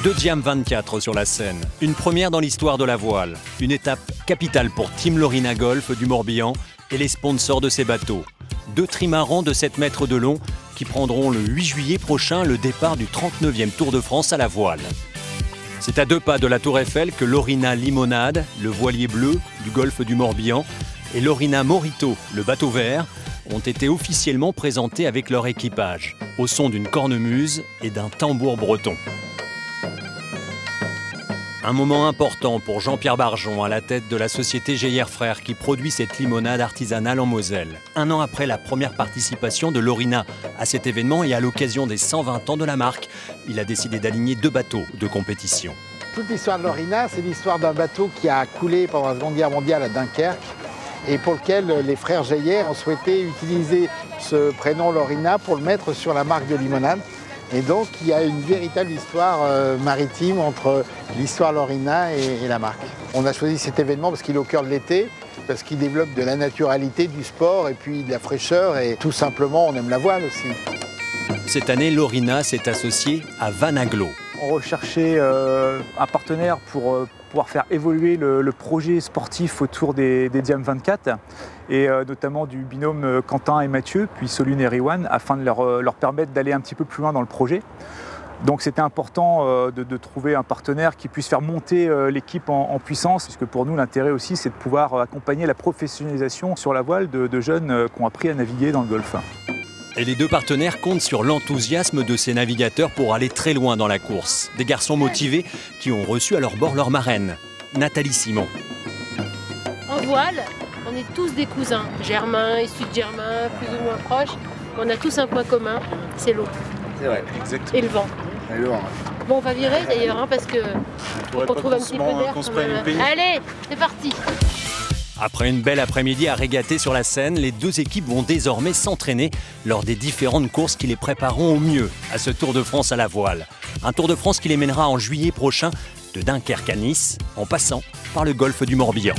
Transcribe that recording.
2 Diam 24 sur la Seine, une première dans l'histoire de la voile. Une étape capitale pour Team Lorina Golf du Morbihan et les sponsors de ces bateaux. 2 trimarans de 7 mètres de long qui prendront le 8 juillet prochain le départ du 39e Tour de France à la voile. C'est à 2 pas de la Tour Eiffel que Lorina Limonade, le voilier bleu du golfe du Morbihan, et Lorina Morito, le bateau vert, ont été officiellement présentés avec leur équipage, au son d'une cornemuse et d'un tambour breton. Un moment important pour Jean-Pierre Barjon à la tête de la société Geyer Frères qui produit cette limonade artisanale en Moselle. 1 an après la première participation de Lorina à cet événement et à l'occasion des 120 ans de la marque, il a décidé d'aligner 2 bateaux de compétition. Toute l'histoire de Lorina, c'est l'histoire d'un bateau qui a coulé pendant la Seconde Guerre mondiale à Dunkerque et pour lequel les frères Geyer ont souhaité utiliser ce prénom Lorina pour le mettre sur la marque de limonade. Et donc, il y a une véritable histoire maritime entre l'histoire Lorina et la marque. On a choisi cet événement parce qu'il est au cœur de l'été, parce qu'il développe de la naturalité, du sport et puis de la fraîcheur. Et tout simplement, on aime la voile aussi. Cette année, Lorina s'est associée à Vanaglo. On recherchait un partenaire pour pouvoir faire évoluer le projet sportif autour des Diam 24 et notamment du binôme Quentin et Mathieu, puis Solune et Riwan, afin de leur permettre d'aller un petit peu plus loin dans le projet. Donc c'était important de trouver un partenaire qui puisse faire monter l'équipe en puissance, puisque pour nous l'intérêt aussi c'est de pouvoir accompagner la professionnalisation sur la voile de jeunes qui ont appris à naviguer dans le Golfe. Et les 2 partenaires comptent sur l'enthousiasme de ces navigateurs pour aller très loin dans la course. Des garçons motivés qui ont reçu à leur bord leur marraine, Nathalie Simon. En voile, on est tous des cousins, Germain, issus de Germain, plus ou moins proches. On a tous un point commun, c'est l'eau. C'est vrai, exactement. Et le vent. Et le vent. Bon, on va virer d'ailleurs, parce que on trouve un petit peu d'air. Allez, c'est parti. Après une belle après-midi à régater sur la Seine, les 2 équipes vont désormais s'entraîner lors des différentes courses qui les prépareront au mieux à ce Tour de France à la voile. Un Tour de France qui les mènera en juillet prochain de Dunkerque à Nice, en passant par le golfe du Morbihan.